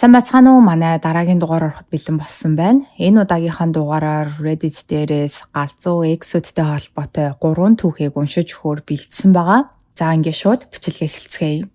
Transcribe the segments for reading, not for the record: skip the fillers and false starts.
Сайн байцгаана уу? Манай дараагийн дугаар ороход бэлэн болсон байна. Энэ удаагийнхаа дугаараар Reddit дээрээс галзуу X-үүдтэй холбоотой 3 түүхийг уншиж өгөхөөр бэлдсэн байгаа. За ингээд шууд бичлэгээ эхэлцгээе.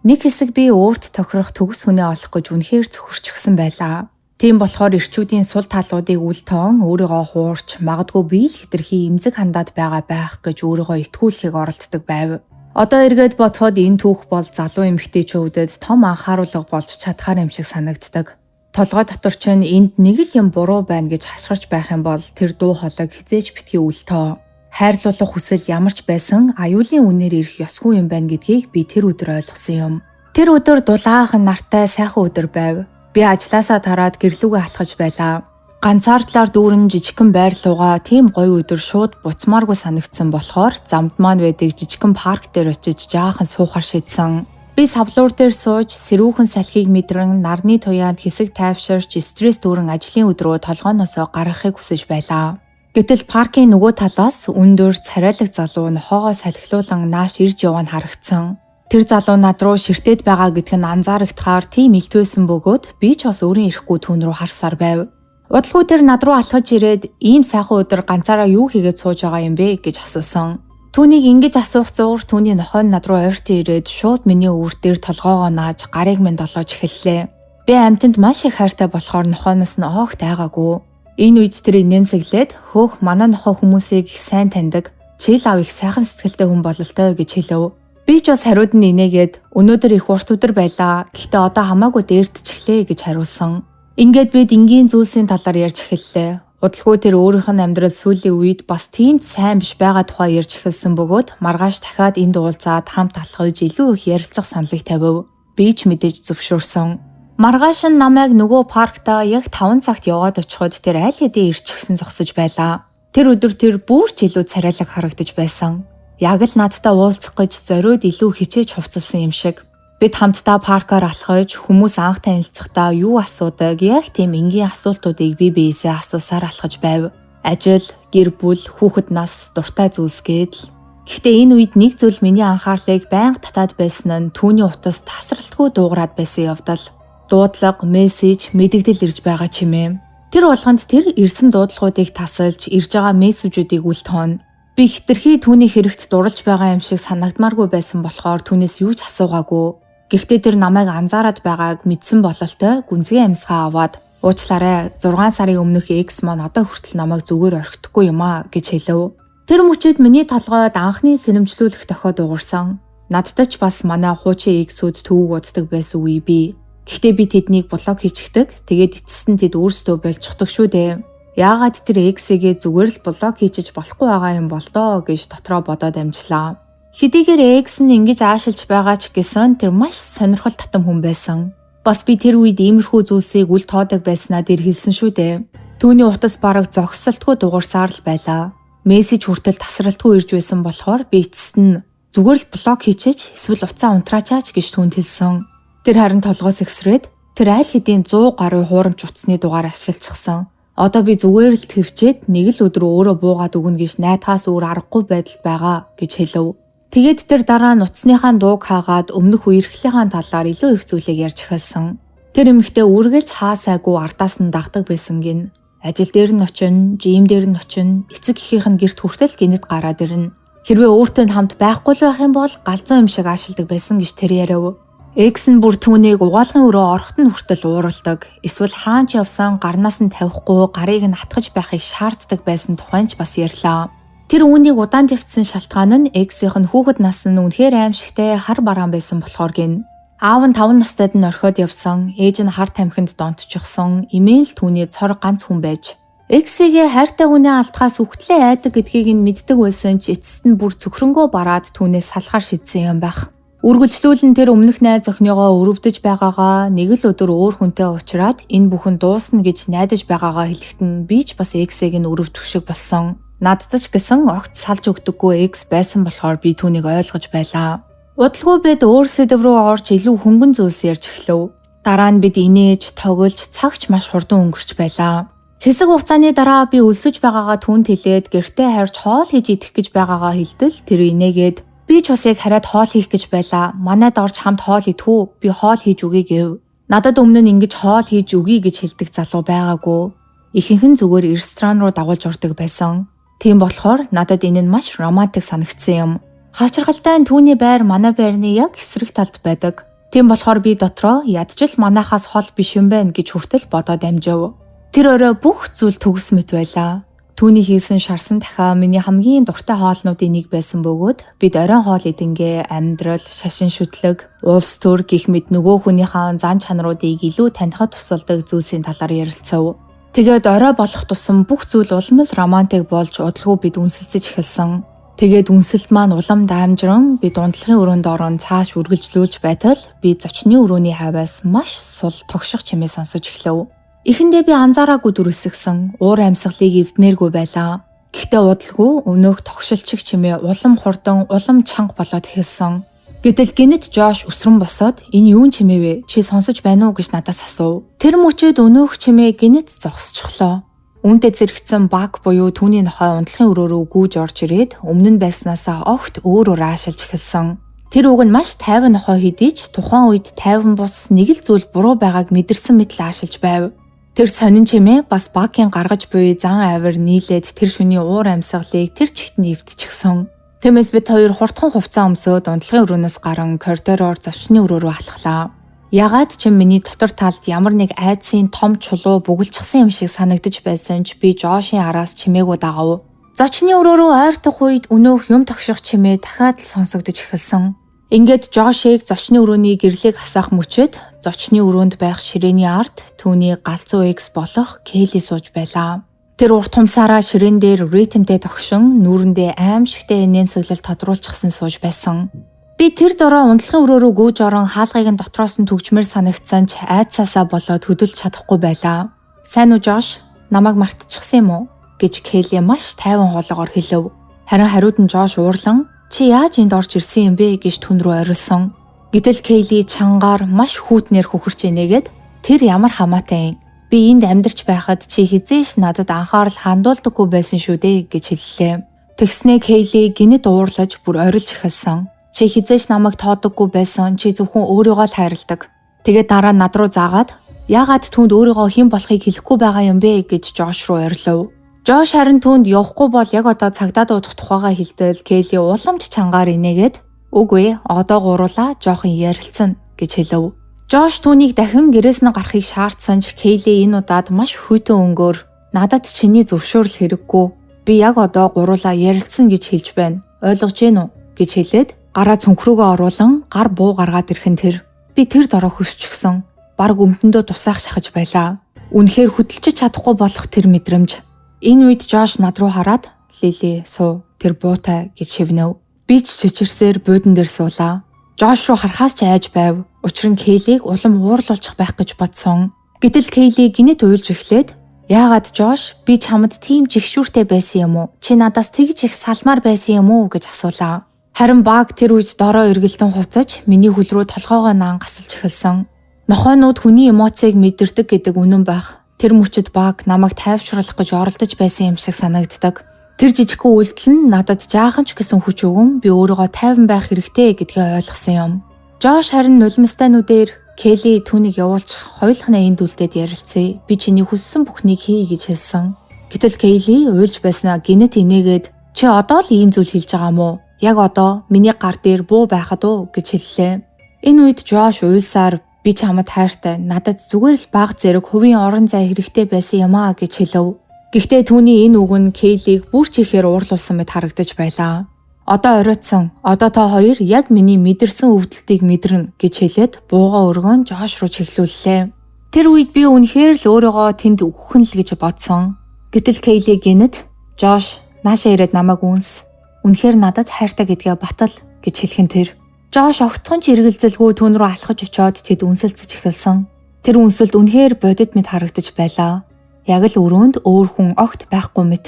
Нэг хэсэг би өөрт тохирох төгс хүнээ олох гэж үнэхээр цөхөрчгсөн байлаа. Тийм болохоор эрчүүдийн сул талуудыг үл тоон өөрийгөө хуурч магадгүй би л хэтэрхий эмзэг хандаад байгаа байх гэж өөрийгөө итгүүлэхийг оролддог байв. Одоо эргээд бодоход энэ түүх бол залуу эмэгтэйчүүдэд том анхааруулга болж чадхаар юм шиг санагддаг. Толгой дотор ч энд нэг л юм буруу байна гэж хашгирч байх юм бол тэр дуу хоолойг хизээж битгий үлтөө. Хайрлуулах хүсэл ямар ч байсан аюулын үнээр ирэх ёсгүй юм байна гэдгийг би тэр өдөр ойлгосон юм. Тэр өдөр дулаахан нартай сайхан өдөр байв. Би ажлаасаа тараад гэрлүүгээ алхаж байлаа. Ганцаардлаар дүүрэн жижигхэн байр луугаа тийм гоё өдөр шууд буцмааргүй санагдсан болохоор замд маань байдаг жижигхэн парк дээр очиж жаахан суухаар шийдсэн. Би савлуур дээр сууж сэрүүхэн салхийг мэдрэн нарны туяанд хэсэг тайвширч стресс дүүрэн ажлын өдрөө толгойноосоо гаргахыг хүсэж байлаа. Гэтэл паркийн нөгөө талаас өндөр царайлаг залуу нохоогоо салхилуулан нааш ирж явааг харагдсан. Тэр залуу над руу ширтээд байгаа гэдг нь анзаарагдахаар тийм илтвэсэн бөгөөд би ч бас өөрийн ирэхгүй түүн рүү харсаар байв. Удалгүй тэр над руу алхаж ирээд ийм сайхан өдөр ганцаараа юу хийгээд сууж байгаа юм бэ гэж асуусан. Түүнийг ингэж асуух зуур түүний нохой над руу ойртон ирээд шууд миний өвөр дээр толгоогоо нааж гарыг минь долоож эхэллээ. Би амьтанд маш их хайртай болохоор нохойноос нь огт айгаагүй. Энэ үед тэрийг нэмсэглээд хөөх манай нохой хүмүүсийг их сайн таньдаг. Чил ав их сайхан сэтгэлтэй хүн бололтой гэж хэлв. Би ч бас хариуд нь инээгээд өнөөдөр их урт өдөр байлаа. Гэхдээ одоо хамаагүй дээрдчихлээ гэж хариулсан. Ингээд бид энгийн зүйлсийн талаар ярьж эхэллээ. Удалгүй тэр өөрийнх нь амьдрал сүүлийн үед бас тийм сайн биш байгаа тухай ярьж эхэлсэн бөгөөд маргааш дахиад энд уулзаад хамт алхаж илүү их ярилцах саналыг тавив. Би ч мэдээж зөвшөөрсөн. Маргааш нь намайг нөгөө паркта яг 5 цагт яваад очиход тэр аль хэдийн ирчихсэн зогсож байлаа. Тэр өдөр тэр бүр ч илүү царайлаг харагдаж байсан. Яг л надтай уулзах гэж зориуд илүү хичээж хувцалсан юм шиг. Бид хамтдаа паркаар алхаж хүмүүс анх танилцахдаа юу асуудаг яг тийм энгийн асуултуудыг бие биесээ асуусаар алхаж байв. Ажил, гэр бүл, хүүхэд нас, дуртай зүйлс гэдэл. Гэхдээ энэ үед нэг зүйл миний анхаарлыг байнга татаад байсан нь түүний утас тасралтгүй дуугараад байсан явдал. Дуудлага, мессеж, мэдэгдэл ирж байгаа чимээ. Тэр болгонд тэр ирсэн дуудлагуудыг тасалж ирж байгаа мессежүүдийг үл тооно. Би хэтэрхий түүний хэрэгт дурлж байгаа юм шиг санагдмааргүй байсан болохоор түүнээс юу ч асуугаагүй. Гэхдээ тэр намайг анзаараад байгааг мэдсэн бололтой гүнзгий амьсгаа аваад уучлаарай 6 сарын өмнөх X маань одоо хүртэл намайг зүгээр орхихгүй юм аа гэж хэлв. Тэр мөчөд миний толгойд анхны сэрэмжлүүлэх дохиод уурсан. Надтай ч бас манай хуучин X-үүд төвөг уддаг байсан үе бий. Гэхдээ би тэднийг блок хийчихдэг. Тэгээд эцэст нь тэд өөрсдөө болчихдог шүү дээ. Яагаад тэр X-ийг зүгээр л блок хийчих болохгүй байгаа юм бол доо гэж дотроо бодоод амжлаа. Хэдийгээр X нь ингэж аашилж байгаа ч гэсэн тэр маш сонирхол татам хүн байсан. Бас би тэр үед иймэрхүү зүйлсийг үл тоодог байснаа дэр хэлсэн шүү дээ. Түүний утас бараг зогсолтгүй дуурсаар л байлаа. Мессеж хүртэл тасралтгүй ирж байсан болохоор би эцэст нь зүгээр л блок хийчих эсвэл уцаа унтраачаач гэж түүнд хэлсэн. Тэр харин толгоос ихсрээд тэр аль хэдийн 100 гаруй хуурамч утасны дугаар ашиглчихсан. Одоо би зүгээр л твчээд нэг л өдөр өөрөө буугаад өгнө гэж найдахаас өөр аргагүй байдал байгаа гэж хэлв. Тэгээд тэр дараа нь утасныхаа дууг хаагаад өмнөх үерхлийнхаа талаар илүү их зүйлийг ярьж эхэлсэн. Тэр эмэгтэй үргэлж хаасайгүй ардаас нь дагдаг байсан гин. Ажил дээр нь очино, жим дээр нь очино, эцэг эхийнх нь гэрт хүртэл гинэд гараад ирнэ. Хэрвээ өөртөө хамт байхгүй л байх юм бол галзуу юм шиг аашилдаг байсан гэж тэр ярив. X нь бүр түүнийг угаалгын өрөө орохт нь хүртэл ууралдаг. Эсвэл хаан ч явсан гарнаас нь тавихгүй гарыг нь атгаж байхыг шаарддаг байсан тухайн ч бас ярьлаа. Тэр үүнийг удаан дэвтсэн шалтгаан нь X-ийн хүүхэд нас нь үнэхээр аимшигтай хар бараан байсан болохоор гин. Аав нь 5 настайд нь орхиод явсан, ээж нь хар тамхинд донтчихсон, имэйл түүний цор ганц хүн байж. X-ийг хайртай хүнээ алдхаас үхтлээ айдаг гэдгийг нь мэддэг байсан ч эцэст нь бүр цөхрөнгөө бараад түүнээс салахаар шийдсэн юм байх. Үргэлжлүүлэн тэр өмнөх найз охиныгоо өрөвдөж байгаагаа нэг л өдөр өөр хүнтэй уулзраад энэ бүхэн дуусна гэж найдаж байгаагаа хэлэхэд нь би ч бас X-ийг нь өрөвдөх шиг болсон. Надад ч гэсэн огт салж өгдөггүй X байсан болохоор би түүнийг ойлгож байлаа. Удалгүй бид өөр сэдв рүү орж илүү хөнгөн зүйлс ярьж эхлэв. Дараа нь бид инээж, тоглож, цагч маш хурдан өнгөрч байлаа. Хэсэг хугацааны дараа би өлсөж байгаагаа түүнд хэлээд гэртээ харьж хоол хийж идэх гэж байгаагаа хэлтэл тэр инээгээд Би ч бас яг хараад хоол хийх гэж байлаа. Манайд орж хамт хоол идэх үү? Би хоол хийж өгье гэв. Надад өмнө нь ингэж хоол хийж өгье гэж хэлдэг залуу байгаагүй. Ихэнх нь зүгээр ресторан руу дагуулж ордог байсан. Тийм болохоор надад энэ нь маш романтик санагдсан юм. Хаачиргалтай түүний байр манай байрны яг эсрэг талд байдаг. Тийм болохоор би дотроо ядчил манайхаас хол биш юм байна гэж хүртэл бодоод амжив. Тэр өрөө бүх зүйл төгс мэт байлаа. Түүний хийсэн шарсан дахиа миний хамгийн дуртай хоолнуудын нэг байсан бөгөөд бид оройн хоол идэнгээ амьдрал, шашин шүтлэг, улс төр гэх мэт нөгөө хүнийхээ зан чанаруудыг илүү танихад тусалдаг зүйлсийн талаар ярилцав. Тэгээд орой болох тусам бүх зүйл улам л романтик болж удалгүй бид үнсэлцэж эхэлсэн. Тэгээд үнсэлт маань улам даамжран бид дундлагын өрөөнд орон цааш үргэлжлүүлж байтал би зочны өрөөний хаваас маш сул тогших чимээ сонсож эхлэв. Эхэндээ би анзаараагүй дүрсгсэн уур амьсгалыг эвдмээргүй байлаа. Гэхдээ удалгүй өнөөх тогшилчих чимээ улам хурдан, улам чанга болоод эхэлсэн. Гэтэл гинэт Жош өсрөн босоод энэ юун чимээ вэ? Чи сонсож байна уу гэж надаас асуув. Тэр мөчөд өнөөх чимээ гинэт зогсчихлоо. Үүнтэй зэрэгцэн баг буюу түүний нохой унтлагын өрөө рүү гүйж орж ирээд өмнө нь байснаасаа огт өөрөөр аашилж эхэлсэн. Тэр үг нь маш тайван нохой хэдий ч тухайн үед тайван бус нэг л зүйл буруу байгааг мэдэрсэн мэт л аашилж байв. Тэр сонин чимээ бас багийн гаргаж буй зан авир нийлээд тэр шөнийн уур амьсгалыг тэр чигт нэвтчихсэн. Тиймээс бид хоёр хурдхан хувцас өмсөөд унтлагын өрөөнөөс гарan коридороор зочны өрөө рүү алхлаа. Ягаад ч миний дотор талд ямар нэг айдсын том чулуу бүгэлжсэн юм шиг санагдаж байсан ч би Жошийн араас чимээгөө дагав. Зочны өрөө рүү ойртох үед өнөөх юм тогших чимээ дахиад л сонсогдож эхэлсэн. Ингээд Жошийг зочны өрөөний гэрлийг асаах мөчөд зочны өрөөнд байх ширээний ард түүний галзуу экс болох Келли сууж байлаа. Тэр урт хумсаараа ширээн дээр ритмтэй тогшин нүүрэндээ аимшигтэй нэмсэглэл тодруулчихсан сууж байсан. Би тэр дороо унтлагын өрөө рүү гүйж орон хаалгыг нь дотроос нь түгжмээр санагдсан ч айцаасаа болоод хөдөлж чадахгүй байлаа. "Сайн уу Жош? Намайг мартчихсан юм уу?" гэж Келли маш тайван хоолоогоор хэлв. Харин хариуд нь Жош уурлан "Чи яаж энд орж ирсэн юм бэ?" гэж түн рүү орилсон. Гэтэл Келли чангаар маш хүүтнээр хөхөрч инээгээд "Тэр ямар хамаатай юм? Би энд амьдарч байхад чи хизээш надад анхаарал хандуулдаггүй байсан шүү дээ" гэж хэллээ. Тэгснээ Келли гинэт уурлаж бүр орилж эхэлсэн. "Чи хизээш намайг тоодоггүй байсан. Чи зөвхөн өөрийгөө л хайрладаг." Тэгээд дараа над руу заагаад "Яагаад түүнд өөрийгөө хэн болохыг хэлэхгүй байгаа юм бэ?" гэж Жош руу орилов. Жош харин түүнд явахгүй бол яг одоо цагдаа дуудах тухайгаа хэлтэл Келли уламж чангаар инээгээд "Үгүй, одоо гуруулаа жоохон ярилцсан" гэж хэлв. Жош түүнийг дахин гэрээс нь гарахыг шаардсан ч Келли энэ удаад маш хүйтэн өнгөөр "Надад чиний зөвшөөрөл хэрэггүй. Би яг одоо гуруулаа ярилцсан гэж хэлж байна. Ойлгож гин үү?" гэж хэлээд гараа цүнхрүүгөө оруулан гар буу гаргаад ирхэн тэр. Би тэр дороо хөсчихсөн. Бараг өмдөндөө тусаах шахаж байлаа. Үнэхээр хөдөлж чадахгүй болох тэр мэдрэмж. Энэ үед Жош над руу хараад "Лили, суу. Тэр буутай" гэж шивнэв. Би ч чичирсээр буудан дээр суулаа. Жош руу харахаас ч айж байв. Учир нь Келлиг улам уурлуулчих байх гэж бодсон. Гэтэл Келли гинэт уйлж эхлээд "Яагаад Жош? Би чамд тийм жигшүүртэй байсан юм уу? Чи надаас тэгж их салмаар байсан юм уу?" гэж асуулаа. Харин баг тэр үед дороо эргэлдэн хуцаж миний хөл рүү толгоогоо наан гасалж эхэлсэн. Нохойнууд хүний эмоцийг мэдэрдэг гэдэг үнэн байх. Тэр мөчөд баг намайг тайвшруулах гэж оролдож байсан юм шиг санагддаг. Тэр жижигхэн үйлдэл нь надад жаахан ч гэсэн хүч өгөн би өөрийгөө тайван байх хэрэгтэй гэдгийг ойлгосон юм. Жош харин нулимстайнуудээр "Келли түүнийг явуулчих, хоёулахнаа энд үлдээд ярилцъя. Би чиний хүссэн бүхнийг хий" гэж хэлсэн. Гэтэл Келли уйлж байснаа гинэт инээгээд "Чи одоо л ийм зүйл хэлж байгаа мó? Яг одоо миний гар дээр буу байхад уу?" гэж хэллээ. Энэ үед Жош уйлсаар "Би чамд хайртай. Надад зүгээр л баг зэрэг хувийн орон зай хэрэгтэй байсан юм аа" гэж хэлв. Гэхдээ түүний энэ үг нь Келлиг бүр чихээр уурлуулсан мэт харагдаж байлаа. "Одоо оройтсон. Одоо та хоёр яг миний мэдэрсэн өвдөлтийг мэдэрнэ" гэж хэлээд буугаа өргөн Жош руу чиглүүллээ. Тэр үед би үнэхээр л өөрийгөө тэнд өгөхөн л гэж бодсон. Гэтэл Келли гинэт "Жош, наашаа ирээд намайг үнс. Үнэхээр надад хайртай гэдгээ батал" гэж хэлхэн тэр. Жош огтхон ч эргэлзэлгүй түүн рүү алхаж очиод тэд үнсэлцэж эхэлсэн. Тэр үнсэлд үнэхээр бодит мэт харагдаж байлаа. Яг л өрөөнд өөр хүн огт байхгүй мэт.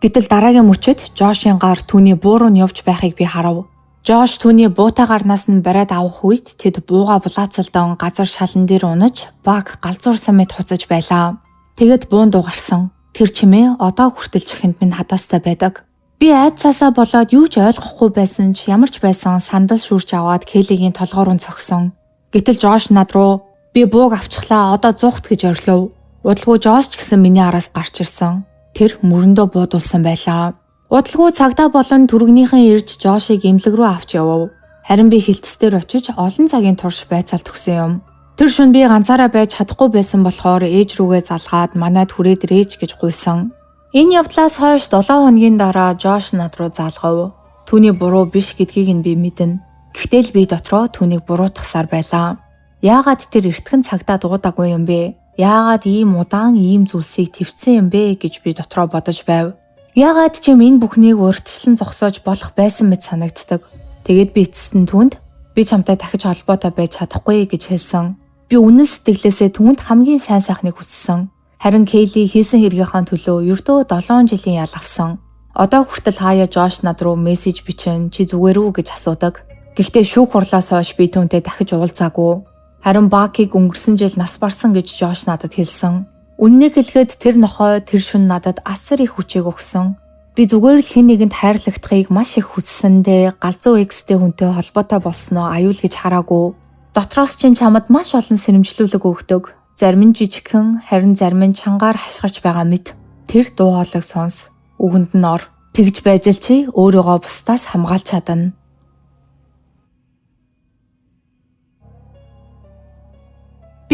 Гэтэл дараагийн мөчөд Жошийн гар түүний буу руу нь явж байхыг би харав. Жош түүний буутай гарнаас нь бариад авах үед тэд бууга булаацалдан газар шалан дээр унаж баг галзуурсан мэт хуцаж байлаа. Тэгэд буун дуугарсан. Тэр чимээ одоо хүртэл чихэнд минь хадаастай байдаг. Би айдсаасаа болоод юу ч ойлгохгүй байсан ч ямар ч байсан сандал шүүрч аваад Келлигийн толгоор нь цогсон. Гэтэл Жош над руу би бууг авчихлаа одоо зуухт гэж орхив. Удалгүй Жош ч гэсэн миний араас гарч ирсэн. Тэр мөрөндөө буудулсан байлаа. Удалгүй цагдаа болон түргнийхэн ирж Жошийг эмнэлэг рүү авч явв. Харин би хилцээр очиж олон цагийн турш байцаалт өгсөн юм. Тэр шөнө би ганцаараа байж чадахгүй байсан болохоор ээж рүүгээ залгаад манайд хүрээд ирээч гэж гуйсан. Энэ явдлаас хойш 7 хоногийн дараа Жош над руу залгав. Түүний буруу биш гэдгийг нь би мэднэ. Гэхдээ л би дотроо түүнийг буруутгасаар байлаа. Яагаад тэр эртхэн цагдаа дуудаагүй юм бэ? Яагаад ийм удаан ийм зүйлсийг твцсэн юм бэ гэж би дотроо бодож байв. Яагаад ч юм энэ бүхнийг урьдчилан зогсоож болох байсан мэт санагддаг. Тэгээд би эцэст нь түүнд би чамтай дахиж холбоотой байж чадахгүй гэж хэлсэн. Би үнэн сэтгэлээсээ түүнд хамгийн сайн сайхныг хүссэн. Харин Кейли хийсэн хэрэгийнхаа төлөө ердөө 7 жилийн ял авсан. Одоо хүртэл хаяа Жош над руу мессеж бичэн чи зүгээр үү гэж асуудаг. Гэхдээ шүүх хурлаас хойш би түүнтэй дахиж уулзаагүй. Харин Бакиг өнгөрсөн жил нас барсан гэж Жош надад хэлсэн. Үннийг хэлэхэд тэр нохой тэр шөнө надад асар их хүчийг өгсөн. Би зүгээр л хэн нэгэнд хайрлагдахыг маш их хүссэндээ галзуу экстэй хүнтэй холбоотой болсноо аюул гэж хараагүй. Дотроос чинь чамд маш олон сэрэмжлүүлэг өгдөг. Зарим нь жижигхэн, харин зарим нь чангаар хашгирч байгаа мэт. Тэр дуу хоолойг сонс. Үгэнд нь ор. Тэгж байж л чи өөрийгөө бусдаас хамгаалж чадна.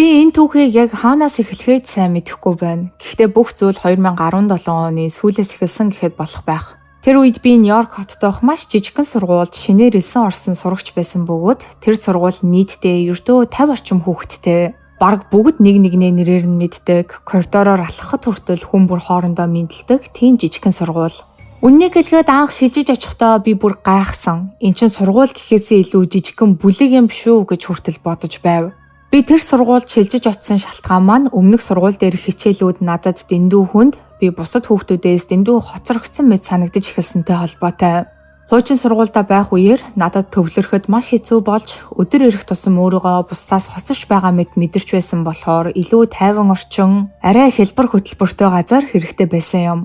Би энэ түүхийг яг хаанаас эхлэхэд сайн мэдэхгүй байна. Гэхдээ бүх зүйл 2017 оны сүүлээс эхэлсэн гэхэд болох байх. Тэр үед би Нью-Йорк хотдох маш жижигхэн сургуульд шинээр элсэн орсон сурагч байсан бөгөөд тэр сургууль нийтдээ ердөө 50 орчим хүүхэдтэй. Бараг бүгд нэг нэгнээ нэрээр нь мэддэг, коридороор алхахад хүртэл хүн бүр хоорондоо мэдлдэг тийм жижигхэн сургууль. Үннийг хэлгээд анх шилжиж очихдоо би бүр гайхсан. Эн чин сургууль гэхээсээ илүү жижигхэн бүлэг юм биш үү гэж хүртэл бодож байв. Би тэр сургуульд шилжиж очисон шалтгаан маань өмнөх сургууль дээрх хичээлүүд надад дэндүү хүнд, би бусад хүүхдүүдээс дэндүү хоцрогдсон мэт санагдаж эхэлсэнтэй холбоотой. Хуучин сургуультай байх үеэр надад төвлөрөхөд маш хэцүү болж өдөр ирэх тусам өөрийгөө бусдаас хоцорч байгаа мэт мэдэрч байсан болохоор илүү тайван орчин, арай хэлбэр хөтөлбөртэй газар хэрэгтэй байсан юм.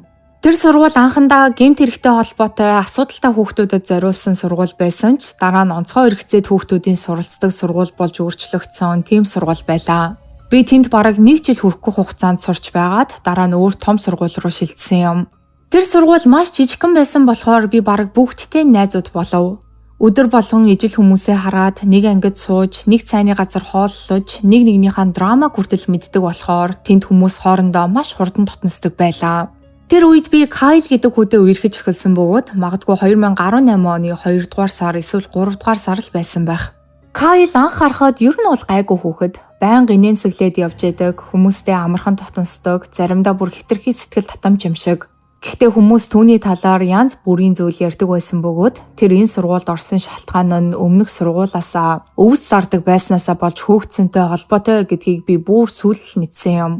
Тэр сургууль анхандаа гэмт хэрэгтэй холбоотой асуудалтай хүүхдүүдэд зориулсан сургууль байсан ч дараа нь онцгой эрхцээд хүүхдүүдийн суралцдаг сургууль болж өөрчлөгдсөн тийм сургууль байлаа. Би тэнд бараг 1 жил хүрэхгүй хугацаанд сурч байгаад дараа нь өөр том сургууль руу шилжсэн юм. Тэр сургууль маш жижигхэн байсан болохоор би бараг бүгдтэй найзууд болов. Өдөр болгон ижил хүмүүсээ хараад нэг ангид сууж, нэг цайны газар хооллож, нэг нэгнийхээ драмаг хүртэл мэддэг болохоор тэнд хүмүүс хоорондоо маш хурдан дотносдог байлаа. Тэр үед би Кайл гэдэг хүнтэй үерхэж эхэлсэн бөгөөд магадгүй 2018 оны 2 дугаар сар эсвэл 3 дугаар сар л байсан байх. Кайл анх харахад ер нь бол гайгүй хүүхэд, байнга инээмсэглээд явж яадаг, хүмүүстэй амархан дотносдог, заримдаа бүр хэтэрхий сэтгэл татамж юм шиг. Гэхдээ хүмүүс түүний талаар янз бүрийн зүйл ярьдаг байсан бөгөөд тэр энэ сургуульд орсон шалтгаан нь өмнөх сургуулаасаа өвс зардаг байснаасаа болж хөөгцөнтэй холбоотой гэдгийг би бүр сүүлд мэдсэн юм.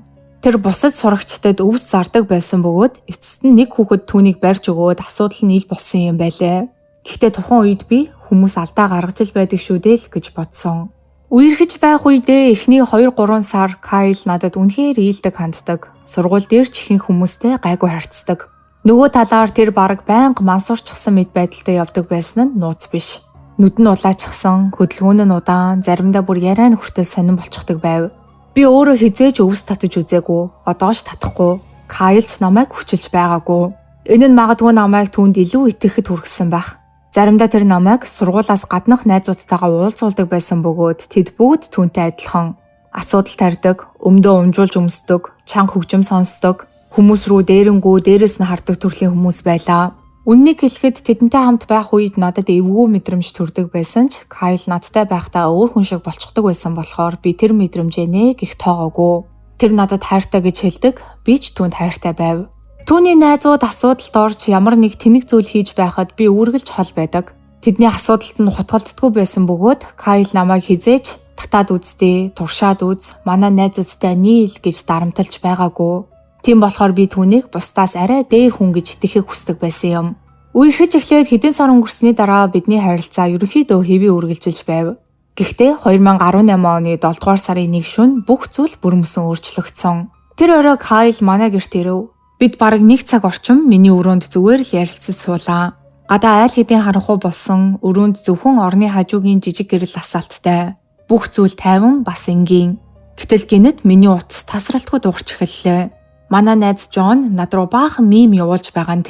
Тэр бусад сурагчдад өвс зардаг байсан бөгөөд эцэст нь нэг хүүхэд түүнийг барьж өгөөд асуудал нь ил болсон юм байлээ. Гэхдээ тухайн үед би хүмүүс алдаа гаргаж л байдаг шүү дээ л гэж бодсон. Үерхэж байх үедээ эхний 2-3 сар Кайл надад үнэхээр ийлдэг ханддаг. Сургууль дээр ч ихэнх хүмүүстэй гайгүй харьцдаг. Нөгөө талаар тэр бараг байнга мансуурчсан мэт байдалтай явдаг байсан нь нууц биш. Нүд нь улаачихсан, хөдөлгөөн нь удаан, заримдаа бүр яриа нь хүртэл сонирн болчихдог байв. Би өөрөө хизээж өвс татаж үзээгүй, одоо ч татахгүй. Кайл ч намайг хүчилж байгаагүй. Энэ нь магадгүй намайг түүнд илүү итгэхэд хүргэсэн байх. Заримдаа тэр намайг сургуулаас гаднах найзуудтайгаа уулзуулдаг байсан бөгөөд тэд бүгд түүнтэй адилхан асуудал тарьдаг, өмдөө умжуулж өмсдөг, чанга хөгжим сонсдог, хүмүүс рүү дээрэнгүү дээрээс нь хардаг төрлийн хүмүүс байлаа. Үннийг хэлэхэд тэдэнтэй хамт байх үед надад эвгүй мэдрэмж төрдөг байсан ч Кайл надтай байхдаа өөр хүн шиг болчихдог байсан болохоор би тэр мэдрэмжээ нэг их тоогоогүй. Тэр надад хайртай гэж хэлдэг, би ч түүнд хайртай байв. Түүний найзууд асуудалд орж ямар нэг тэнэг зүйл хийж байхад би үргэлж хол байдаг. Тэдний асуудалд нь хутгалддаггүй байсан бөгөөд Кайл намайг хизээж татаад үзтээ, туршаад үз, манай найзуудтай нийл гэж дарамталж байгаагүй. Тийм болохоор би түүнийг бусдаас арай дээр хүн гэж итгэхийг хүсдэг байсан юм. Үерхэж эхлээд хэдэн сар өнгөрсний дараа бидний харилцаа ерөнхийдөө хэвээ үргэлжилж байв. Гэхдээ 2018 оны 7 дугаар сарын 1 шөнө бүх зүйл бүрмөсөн өөрчлөгдсөн. Тэр орой Кайл манай гэрт ирэв. Бид бараг 1 цаг орчим миний өрөөнд зүгээр л ярилцаж суулаа. Гадаа айл хэдийн харанхуй болсон өрөөнд зөвхөн орны хажуугийн жижиг гэрэл асаалттай. Бүх зүйл тайван бас энгийн. Гэтэл гинэт миний утас тасралтгүй дуурч эхэллээ. Манай найз Джон над руу баахан мим явуулж байгаа нь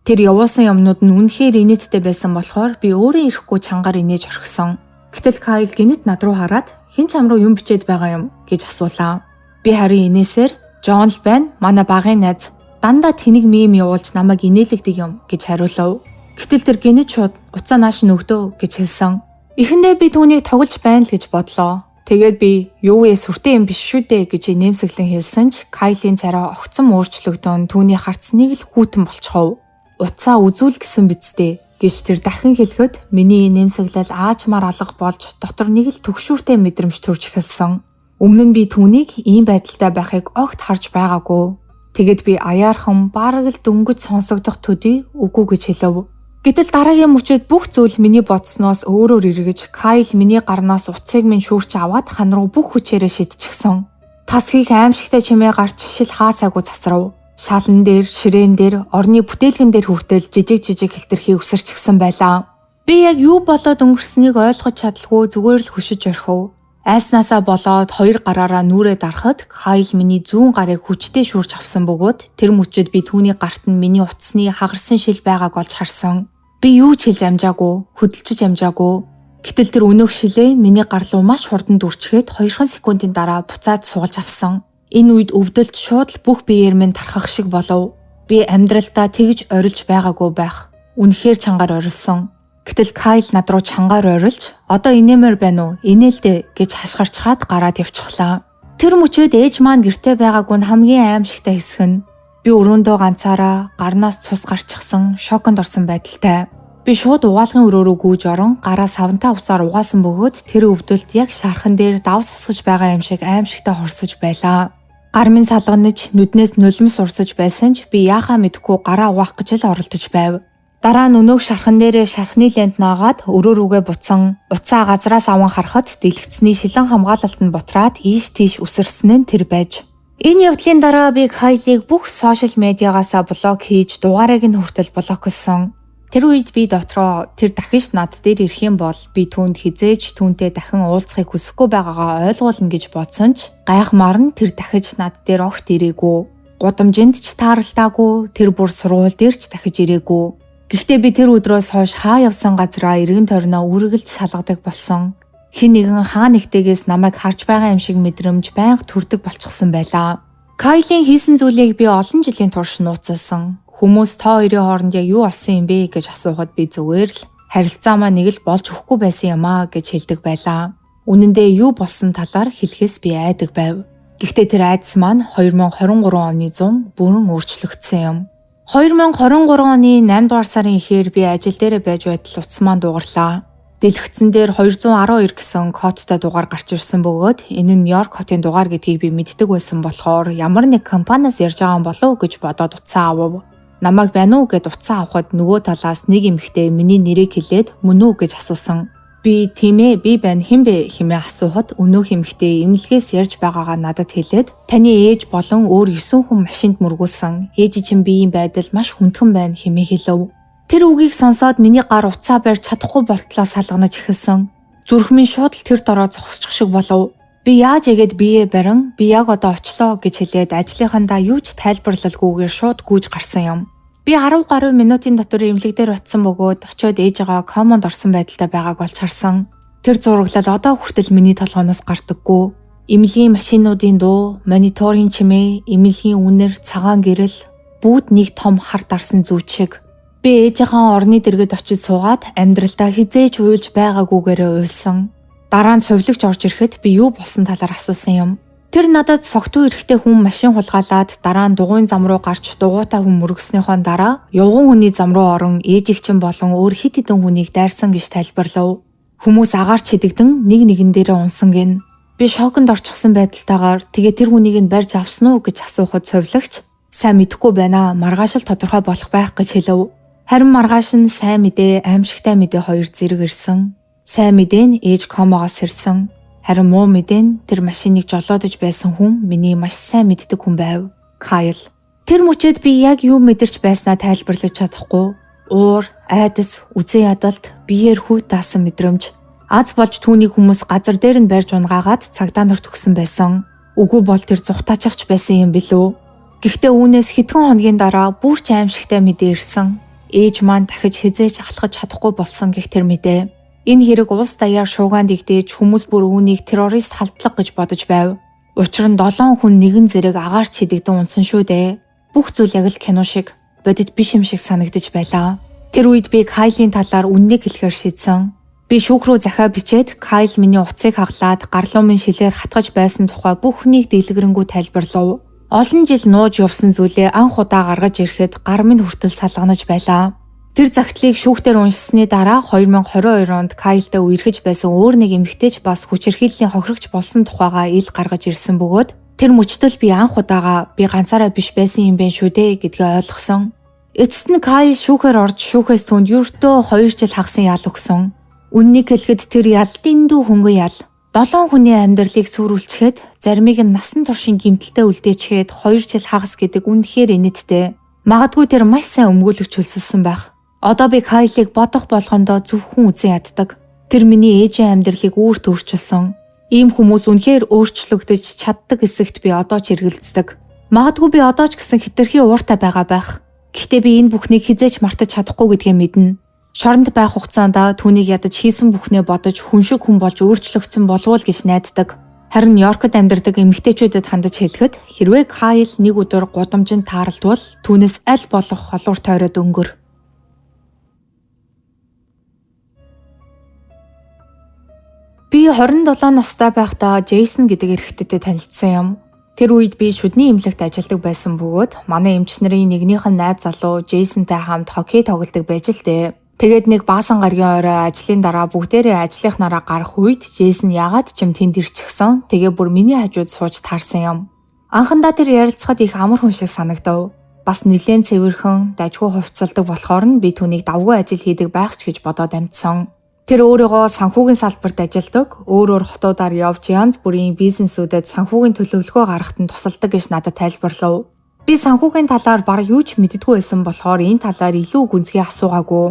тэр явуулсан юмнууд нь үнэхээр инээдтэй байсан болохоор би өөрөө ирэхгүй чангаар инээж орхисон. Гэтэл Кайл гинэт над руу хараад хэн ч ам руу юм бичээд байгаа юм гэж асуулаа. Би харин инээсээр Джон л байна, манай багын найз. Дандаа тэнийг мим явуулж намайг инээлгдэг юм гэж хариулав. Гэтэл тэр гинэт шууд уцаа нааш нөгдөө гэж хэлсэн. Эхэндээ би түүнийг тоглож байна л гэж бодлоо. Тэгээд би юу вэ сүртэй юм биш шүү дээ гэж нэмсэглэн хэлсэн ч Кайлийн царай огцом өөрчлөгдөн түүний харцныг л хүүтэн болчихов. Уцаа үзүүл гэсэн бицтэй гэж тэр дахин хэлэхэд миний нэмсэглэл аажмаар алга болж дотор нэг л төгшүүртэй мэдрэмж төрж эхэлсэн. Өмнө нь би түүнийг ийм байдалтай байхыг огт харж байгаагүй. Тэгэд би аяархан бараг л дөнгөж сонсогдох төдий үгүй гэж хэлв. Гэтэл дараагийн мөчөд бүх зүйл миний бодсноос өөрөөр эргэж Кайл миний гарнаас уцыг минь шүүрч аваад хан руу бүх хүчээрээ шидчихсэн. Тасхийг аимшигтай чимээ гарч шил хаацаагүй цацрав. Шалан дээр, ширээн дээр, орны бүтээлгэн дээр хүртэл жижиг хэлтэрхий өсөрчихсэн байлаа. Би яг юу болоод өнгөрснийг ойлгож чадалгүй зүгээр л хөшиж орхив. Айснаасаа болоод 2 гараараа нүрээ дарахад Кайл миний зүүн гарыг хүчтэй шүүрч авсан бөгөөд тэр мөчөд би түүний гарт нь миний утасны хагарсан шил байгааг олж харсан. Би юу ч хэлж амжаагүй, хөдөлж амжаагүй. Гэтэл тэр өнөөх шилээ миний гар руу маш хурдан дүрчгээд 2 секундын дараа буцаад суулж авсан. Энэ үед өвдөлт шууд л бүх биеэр минь тархах шиг болов. Би амьдралдаа тэгж орилж байгаагүй байх. Үнэхээр чангаар орилсон. Гэтэл Кайл над руу чангаар орилж, "Одоо инээмээр байна уу? Инээлдэ" гэж хашгирч хаад гараад явчихлаа. Тэр мөчөөд ээж маань гэртээ байгаагүй нь хамгийн аимшигтай хэсэг нь. Би өрөөндөө ганцаараа гарнаас цус гарчихсан, шоконд орсон байдалтай. Би шууд угаалгын өрөөрөө гүйж орон гараа савнтай усаар угаасан бөгөөд тэр өвдөлт яг шархан дээр давс асгаж байгаа юм шиг аимшигтай хорсож байлаа. Гар минь салганаж, нүднээс нулимс урсаж байсан ч би яахаа мэдэхгүй гараа угаах гэж л оролдож байв. Дараа нь өнөөх шархан дээрээ шархны лент наагаад өрөө рүүгээ буцсан. Уцаа газраас аван харахад дэлгэцний шилэн хамгаалалт нь бутраад ийш тийш үсэрсэн нь тэр байж. Энэ явдлын дараа би Кайлийг бүх сошиал медиагаасаа блок хийж дугаарыг нь хүртэл блоклсон. Тэр үед би дотроо тэр дахиж над дээр ирэх юм бол би түүнд хизээж түүнтэй дахин уулзахыг хүсэхгүй байгаагаа ойлгуулна гэж бодсон ч гайхмаар нь тэр дахиж над дээр огт ирээгүй. Гудамжинд ч тааралтаагүй, тэр бүр сургууль дээр ч дахиж ирээгүй. Гэхдээ би тэр өдрөөс хойш хаа явсан газраа эргэн тойрноо үргэлж шалгадаг болсон. Хэн нэгэн хаа нэгтэйгээс намайг харж байгаа юм шиг мэдрэмж байнга төрдөг болчихсон байлаа. Кайлийн хийсэн зүйлийг би олон жилийн турш нууцлсан. Хүмүүс та хоёрын хооронд яг юу болсон юм бэ гэж асуухад би зүгээр л харилцаа маань нэг л болж өгөхгүй байсан юм аа гэж хэлдэг байлаа. Үнэн дээр юу болсон талаар хэлэхээс би айдаг байв. Гэхдээ тэр айдас маань 2023 оны 100 бүрэн өөрчлөгдсөн юм. 2023 оны 8 дугаар сарын эхээр би ажил дээр байж байтал утас маань дугарлаа. Дэлгэцэн дээр 212 гэсэн кодтай дугаар гарч ирсэн бөгөөд энэ нь Нью-Йорк хотын дугаар гэдгийг би мэддэг байсан болохоор ямар нэг компаниас ярьж байгаа юм болов уу гэж бодоод утсаа авав. Намайг байна уу гэд утсаа авахад нөгөө талаас нэг эмэгтэй миний нэрийг хэлээд мөн үү гэж асуусан. Би тийм ээ, би байна, хэн бэ хэмээн асуухад өнөөх эмэгтэй имлэгээс ярьж байгаагаа надад хэлээд таны ээж болон өөр 9 хүн машинд мөргүүлсэн. Ээж чинь биеийн байдал маш хүндхэн байна хэмээн хэлв. Тэр үгийг сонсоод миний гар уцаа барьж чадахгүй болтлоо салганаж эхэлсэн. Зүрх минь шууд л тэр дороо зогсчих шиг болов. Би яаж игээд бие барин би яг одоо очлоо гэж хэлээд ажлынхандаа юу ч тайлбарлалгүйгээр шууд гүйж гарсан юм. Би 10 гаруй минутын дотор эмнэлэг дээр утсан бөгөөд очиод ээжигаа комонд орсон байдалтай байгааг олж харсан. Тэр зураглал одоо хүртэл миний толгоноос гардаггүй. Эмнэлгийн машинуудын дуу, мониторын чимээ, эмнэлгийн үнэр, цагаан гэрэл бүгд нэг том хар дарсан зүүч шиг. Би ээжийнхаа орны дэргэд очиж суугаад амьдралдаа хизээж уйлж байгаагүйгээрээ уйлсан. Дараа нь сувилагч орж ирэхэд би юу болсон талаар асуусан юм. Тэр надад согтуу эрэхтэй хүн машин хулгайлаад дараа нь дугуйн зам руу гарч дугуйтай хүн мөргснөөхөө дараа явган хүний зам руу орон ээжийг чинь болон өөр хит хитэн хүнийг дайрсан гэж тайлбарлав. Хүмүүс агаарч хидэгдэн нэг нэгэн дээрээ унсан гин. Би шоконд орчихсон байдалтайгаар тэгээ тэр хүнийг нь барьж авсан уу гэж асуухад сувилагч сайн мэдэхгүй байна. Маргааш л тодорхой болох байх гэж хэлв. Харин маргааш нь сайн мэдээ, аимшигтай мэдээ хоёр зэрэг ирсэн. Сайн мэдээ нь ээж комогоос ирсэн. Харин муу мэдээ нь тэр машиныг жолоодож байсан хүн миний маш сайн мэддэг хүн байв. Кайл. Тэр мөчөд би яг юу мэдэрч байснаа тайлбарлаж чадахгүй. Уур, айдас, үзэн ядалт, биеэр хүйт даасан мэдрэмж. Аз болж түүнийг хүмүүс газар дээр нь барьж унгаагаад цагдаа нарт өгсөн байсан. Үгүй бол тэр зүхтаачихч байсан юм билүү. Гэхдээ үүнээс хэдхэн хоногийн дараа бүр ч аимшигтай мэдээ ирсэн. Ээж маань дахиж хизээж алхаж чадахгүй болсон гэх тэр мэдээ. Энэ хэрэг улс даяар шуугаанд игдээж хүмүүс бүр үүнийг террорист халдлага гэж бодож байв. Учир нь 7 хүн нэгэн зэрэг агаарч хидэгдэн унсан шүү дээ. Бүх зүйл яг л кино шиг, бодит биш юм шиг санагдаж байлаа. Тэр үед би Кайлийн талаар үннийг хэлэхээр шийдсэн. Би шүүх рүү захиа бичээд Кайл миний утсыг хаглаад гарлуу минь шилээр хатгаж байсан тухай бүхнийг дэлгэрэнгүй тайлбарлав. Олон жил нууж явсан зүйлээ анх удаа гаргаж ирэхэд гар минь хүртэл салганаж байлаа. Тэр загтлыг шүүхтэр уншсны дараа 2022 онд Кайлтай үерхэж байсан өөр нэг эмэгтэйч бас хүчирхийллийн хохирогч болсон тухайга ил гаргаж ирсэн бөгөөд тэр мөчтөл би анх удаага би ганцаараа биш байсан юм бэ шүү дээ гэдгээ ойлгосон. Эцэст нь Кайл шүүхээр орж шүүхээс түнд ердөө 2 жил хагасан ял өгсөн. Үннийг хэлэхэд тэр ял дэндүү хөнгөн ял. 7 хүний амьдралыг сүрүүлчихэд заримыг нь насан туршийн гэмтэлтэй үлдээчихэд 2 жил хагас гэдэг үнэхээр инэттэй. Магадгүй тэр маш сайн өмгөөлөгч хөлсөлсөн байх. Одоо би Кайлыг бодох болгондоо зөвхөн үзэн яддаг. Тэр миний ээжийн амьдралыг үүрт өөрчилсөн. Ийм хүмүүс үнэхээр өөрчлөгдөж чаддаг эсэгт би одоо ч эргэлздэг. Магадгүй би одоо ч гэсэн хэтэрхий ууртай байгаа байх. Гэхдээ би энэ бүхнийг хизээч мартаж чадахгүй гэдгээ мэднэ. Шоронд байх хугацаанд түүнийг ядаж хийсэн бүхнээ бодож хүн шиг хүн болж өөрчлөгдсөн болов уу гэж найддаг. Харин Нью-Йоркод амьдардаг эмэгтэйчүүдэд хандаж хэлэхэд хэрвээ Кайл нэг өдөр гудамжинд тааралдвал түүнээс аль болох холуур тойроод өнгөр. Би 27 настай байхдаа Джейсон гэдэг эрэгтэйтэй танилцсан юм. Тэр үед би шүдний эмнэлэгт ажилладаг байсан бөгөөд манай эмч нарын нэгнийх нь найз залуу Джейсонтай хамт хоккей тоглодог байж л дээ. Тэгээд нэг баасан гаргийн орой ажлын дараа бүгдээрээ ажлынхнаараа гарах үед Джейсон яагаад ч юм тэнд ирчихсэн. Тэгээ бүр миний хажууд сууж таарсан юм. Анхандаа тэр ярилцахад их амар хүн шиг санагдав. Бас нэлээд цэвэрхэн, дажгүй хувцалдаг болохоор нь би түүнийг давгүй ажил хийдэг байх ч гэж бодоод амьдсан. Тэр өөрийгөө санхүүгийн салбарт ажилладаг, өөр хотуудаар явж янз бүрийн бизнесүүдэд санхүүгийн төлөвлөгөө гаргахад нь тусалдаг гэж надад тайлбарлав. Би санхүүгийн талаар бараг юу ч мэддэггүй байсан болохоор энэ талаар илүү гүнзгий асуугаагүй.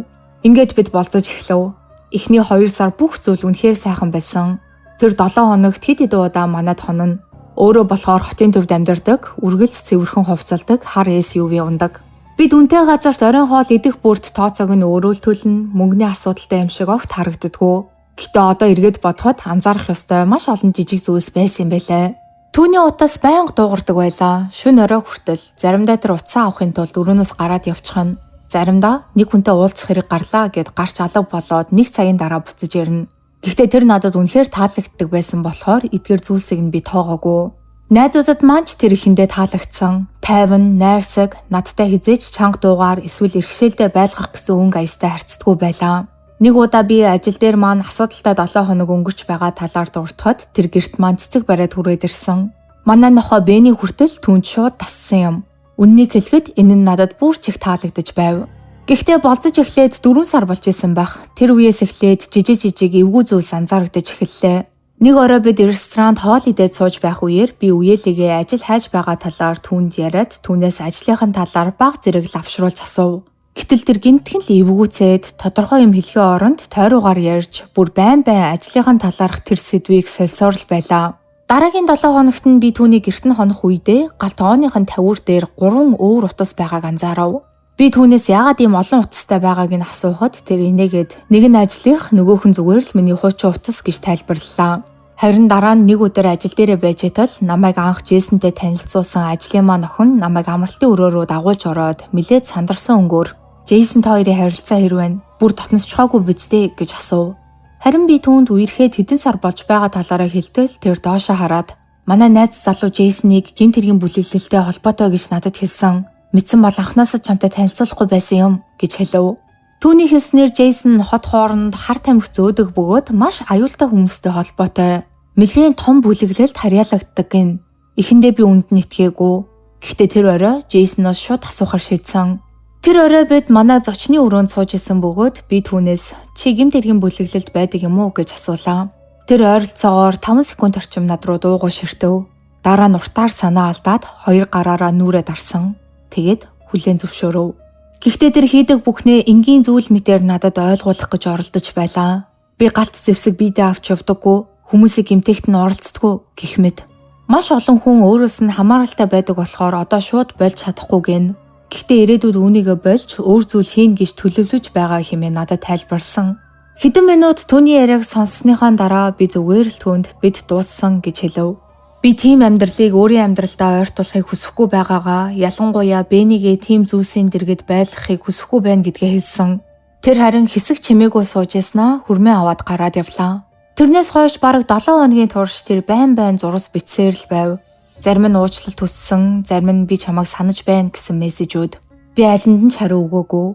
Ингээд бид болцож эхлэв. Эхний 2 сар бүх зүйл үнэхээр сайхан байсан. Тэр 7 хоногт хэд хэд удаа манад хонно. Өөрөө болохоор хотын төвд амьдардаг, үргэлж цэвэрхэн хувцалдаг, хар SUV ундаг. Бид үнтэй газарт оройн хоол идэх бүрт тооцоог нь өөрөөлтүүлнэ, мөнгөний асуудалтай юм шиг огт харагддаггүй. Гэтэ одоо эргээд бодоход анзаарах ёстой маш олон жижиг зүйлс байсан юм байлаа. Түүний утас байнга дуугардаг байлаа. Шөнө орой хүртэл заримдаа тэр утсаа авахын тулд өрөөнөөс гараад явчихна. Заримдаа нэг хүнтэй уулзах хэрэг гарлаа гэд гарч алга болоод 1 цагийн дараа буцаж ирнэ. Гэхдээ тэр надад үнэхээр таалагддаг байсан болохоор эдгээр зүйлсийг нь би тоогоогүй. Найзуудад маань ч тэр ихэндээ таалагдсан. Тайван, найрсаг, надтай хизээч чанга дуугаар эсвэл иргэшээлтэй байлгах гэсэн өнгө аястай харьцдаггүй байлаа. Нэг удаа би ажил дээр маань асуудалтай 7 хоног өнгөрч байгаа талаар дуртахад тэр гэрт маань цэцэг бариад хүрээд ирсэн. Манай нохоо Бэни хүртэл түүнд шууд тассан юм. Үннийг хэлэхэд энэ нь надад бүр ч их таалагдаж байв. Гэхдээ болцож эхлээд 4 сар болж исэн байх. Тэр үеэс эхлээд жижиг эвгүй зүйлс анзаарагдаж эхэллээ. Нэг орой бид ресторанд хоол идээд сууж байх үеэр би үеэлэгээ ажил хайж байгаа талаар түүнд яриад түүнээс ажлынхаа талаар бага зэрэг лавшруулж асуув. Гэтэл тэр гинтхэн л эвгүүцээд тодорхой юм хэлхээ оронд тойруугаар ярьж бүр байн ажлынхаа талаарх тэр сэдвийг солисоор л байлаа. Дараагийн 7 хоногт нь би түүний гэрт нь хонох үедээ галт тооныхын тавиур дээр 3 өөр утас байгааг анзаарав. Би түүнээс яагаад ийм олон утастай байгааг нь асуухад тэр инээгээд нэг нь ажлынх, нөгөөх нь зүгээр л миний хуучин утас гэж тайлбарлалаа. Харин дараа нь нэг өдөр ажил дээрээ байж тал намайг анх Джейсонтэй танилцуулсан ажлын маань охин намайг амралтын өрөөрөө дагуулж ороод milээд сандарсан өнгөөр Джейсон хоёрын харилцаа хэрвэн бүр дотносчхоогүй биздээ гэж асуув. Харин би түүнд үерхэд хэдэн сар болж байгаа талаараа хэлтэл тэр доошо хараад манай найз залуу Джейсоныг гэмт хэргийн бүлэглэлтэй холбоотой гэж надад хэлсэн. Мэдсэн бол анхнаасаа чамтай танилцуулахгүй байсан юм гэж хэлв. Түүний хэлснээр Джейсон хот хооронд хар тамхи зөөдөг бөгөөд маш аюултай хүмүүстэй холбоотой. Нэлийн том бүлэглэлд харьяалагддаг гин. Эхэндээ би үнд нь итгээгүй. Гэхдээ тэр орой Джейсоноос шууд асуухаар шийдсэн. Тэр орой бид манай зочны өрөөнд сууж исэн бөгөөд би түүнээс чи гэмт хэргийн бүлэглэлд байдаг юм уу гэж асуулаа. Тэр ойролцоогоор 5 секунд орчим над руу дуугүй ширтэв. Дараа нь уртаар санаа алдаад 2 гараараа нүрээ дарсан. Тэгээд хүлээн зөвшөөрөв. Гэхдээ тэр хийдэг бүхнээ энгийн зүйл мэтээр надад ойлгуулах гэж оролдож байлаа. Би галт зэвсэг биедээ авч явдаггүй, хүмүүсийг гэмтэгт нь оролцдоггүй гэх мэт. Маш олон хүн өөрөөс нь хамааралтай байдаг болохоор одоо шууд болж чадахгүй гэн. Гэхдээ ирээдүйд үүнийгээ болж өөр зүйл хийн гэж төлөвлөж байгаа хэмээн надад тайлбарсан. Хэдэн минут түүний яриаг сонссныхаа дараа би зүгээр л түүнд бид дууссан гэж хэлв. Би тийм амьдралыг өөрийн амьдралдаа ойртуулахыг хүсэхгүй байгаагаа, ялангуяа Бэнигээ тийм зүйлсийн дэргэд байлгахыг хүсэхгүй байна гэдгээ хэлсэн. Тэр харин хэсэг чимээгүй сууж яснаа хүрмээ аваад гараад явлаа. Тэрнээс хойш бараг 7 хоногийн турш тэр байн зурус бичсээр л байв. Зарим нь уучлалт хүссэн, зарим нь би чамайг санаж байна гэсэн мессежүүд. Би алинд нь ч хариу өгөөгүй.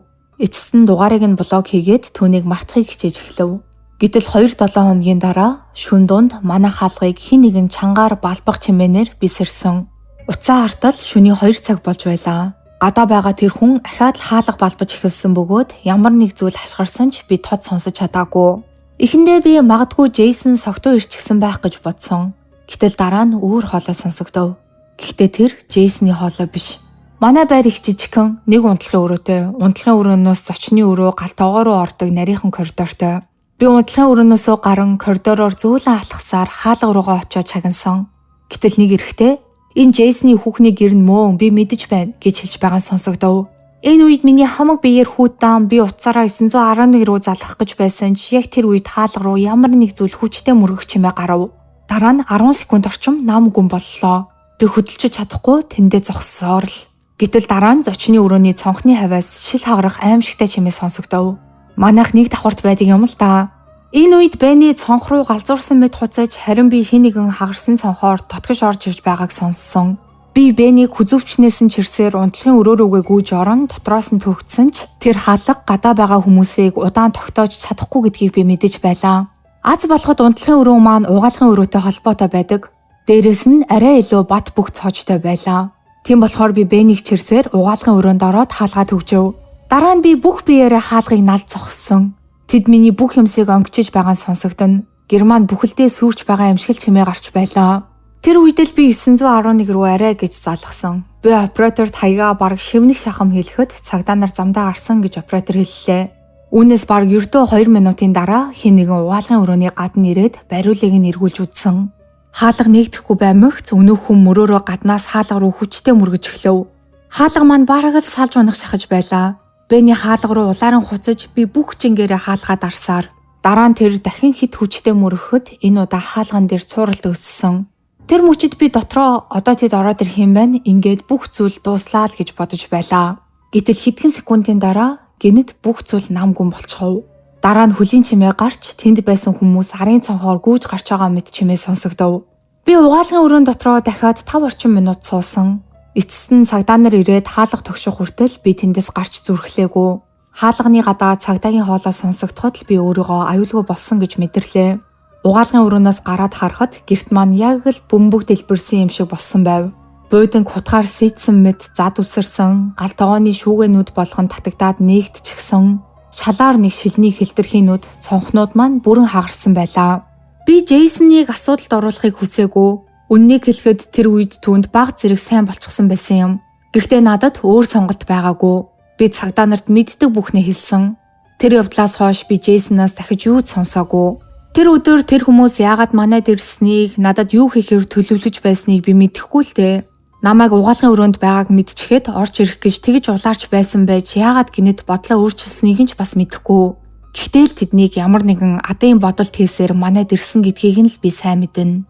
Эцэст нь дугаарыг нь блок хийгээд түүнийг мартахыг хичээж эхлэв. Гэтэл 2-7 хоногийн дараа шүн дунд манай хаалгыг хин нэгэн чангаар балбах чимээнээр бисэрсэн. Уцаа хартал шөнийн 2 цаг болж байлаа. Гадаа байгаа тэр хүн ахаад хаалга балбаж эхэлсэн бөгөөд ямар нэг зүйл хашгирсан ч би тод сонсож чадаагүй. Эхэндээ би магадгүй Джейсон согтуу ирчихсэн байх гэж бодсон. Гэтэл дараа нь өөр хоолой сонсогдов. Гэхдээ тэр Джейсны хоолой биш. Манай байр их жижигхэн, нэг унтлагын өрөөтэй. Унтлагын өрөөнөөс зочны өрөө галтоогоо руу ордог нарийнхан коридортой. Би унтлагын өрөөнөөсөө гарan коридороор зөөлөн алхасаар хаалга руугаа очиод чагнасан. Гэтэл нэг эрэхтэй энэ Джейсны хүүхний гэр нь мөн би мэдэж байна гэж хэлж байгаа сонсогдов. Энэ үед миний хамаг биеэр хүүтэн би утсаараа 911 руу залгах гэж байсан ч яг тэр үед хаалга руу ямар нэг зүйл хүчтэй мөргөх чимээ гарав. Дараа нь 10 секунд орчим нам гүн боллоо. Би хөдөлж чадахгүй тэндээ зогссоор л. Гэтэл дараа нь зочны өрөөний цонхны хавьяас шил хагарах аимшигтай чимээ сонсогдов. Манайх нэг давхарт байдаг юм л да. Энэ үед Бэни цонх руу галзуурсан мэт хуцаж харин би хин нэгэн хагарсан цонхоор тоткож орж ирж байгааг сонссон. Би Бэнийг хүзүүвчнээс нь чирсээр унтлагын өрөө рүүгээ гүйж орон дотроос нь төгтсөн ч тэр хаалга гадаа байгаа хүмүүсийг удаан тогтоож чадахгүй гэдгийг би мэдэж байлаа. Аз болоход унтлагын өрөө маань угаалгын өрөөтэй холбоотой байдаг. Дээрээс нь арай илүү бат бөх цоочтой байлаа. Тийм болохоор би Бэнийг чирсээр угаалгын өрөөнд ороод хаалгаа төгжөв. Дараа нь би бүх биеэрээ хаалгыг налд зогссон. Тэд миний бүх юмсыг онгичиж байгаа нь сонсогдно. Герман бүхэлдээ сүрч байгаа юм шиг л чимээ гарч байлаа. Тэр үед л би 911 руу арай гэж залгасан. Би операторт хаягаа бараг шивнэх шахам хэлэхэд цагдаа нар замдаа гарсан гэж оператор хэллээ. Үүнээс бараг ердөө 2 минутын дараа хэн нэгэн угаалгын өрөөний гадна ирээд бариулыг нь эргүүлж үдсэн. Хаалга нэгдэхгүй баймагц өнөөх хүн мөрөөрөө гаднаас хаалга руу хүчтэй мөргөж эхлэв. Хаалга маань бараг л салж унах шахаж байлаа. Бэний хаалга руу улаан хуцаж би бүх чингээрээ хаалгаа дарсаар. Дараа нь тэр дахин хит хүчтэй мөргөхөд энэ удаа хаалган дээр цууралт өссөн. Тэр мөчид би дотроо одоо тэд ороод ирэх юм байна. Ингээд бүх зүйл дууслаа л гэж бодож байлаа. Гэтэл хэдхэн секундын дараа гинэт бүх зүйл нам гүн болчихов. Дараа нь хөлийн чимээ гарч тэнд байсан хүмүүс арын цонхоор гүйж гарч байгаа мэт чимээ сонсогдов. Би угаалгын өрөөнд дотроо дахиад 5 орчим минут суусан. Эцэст нь цагдаа нар ирээд хаалга тогших хүртэл би тэндээс гарч зүрхлээгүй. Хаалганы гадаа цагдаагийн хоолой сонсогдоход л би өөрийгөө аюулгүй болсон гэж мэдэрлээ. Угаалгын өрөөнөөс гараад харахад гэрт маань яг л бөмбөг дэлбэрсэн юм шиг болсон байв. Буудан хутгаар сэтсэн мэт зад үсэрсэн, гал тогооны шүүгэнүүд болгон татагдаад нээгдчихсэн. Шалаар нэг шилний хэлтэрхийнүүд цонхнууд маань бүрэн хагарсан байлаа. Би Джейсоныг асуудалд оруулахыг хүсээгүй. Үннийг хэлэхэд тэр үед түүнд баг зэрэг сайн болчихсон байсан юм. Гэхдээ надад өөр сонголт байгаагүй. Би цагдаа нарт мэддэг бүхнээ хэлсэн. Тэр явдлаас хойш би Джейсоноос дахиж юу ч сонсоогүй. Тэр өдөр тэр хүмүүс яагаад манайд ирснийг, надад юу хийхээр төлөвлөж байсныг би мэдэхгүй л дээ. Намайг угаалгын өрөөнд байгааг мэдчихээд орж ирэх гэж тэгж улаарч байсан байж яагаад гинэд бодлоо өөрчилснийг нь ч бас мэдэхгүй. Гэхдээ л тэднийг ямар нэгэн адын бодолт хийсээр манайд ирсэн гэдгийг нь л би сайн мэднэ.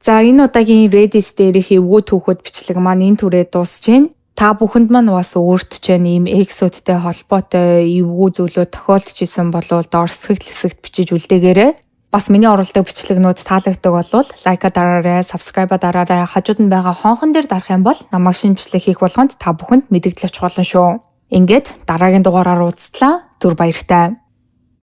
За энэ удаагийн Reddit дээрх эвгүй түүхэд бичлэг маань энэ түрээ дуусж байна. Та бүхэнд маань бас өөртөө ийм эксүүдтэй холбоотой эвгүй зүйлүүд тохиолдож исэн бол доор сэхэгт хэсэгт бичиж үлдээгээрэй. Бас миний оруулдаг бичлэгнүүд таалагддаг бол лайка дараарай, subscribe дараарай. Хажууд нь байгаа хонхон дээр дарах юм бол намайг шинэ бичлэг хийх болгонд та бүхэнд мэдээлэл очих болно шүү. Ингээд дараагийн дугаараар уулзтлаа. Түр баяртай.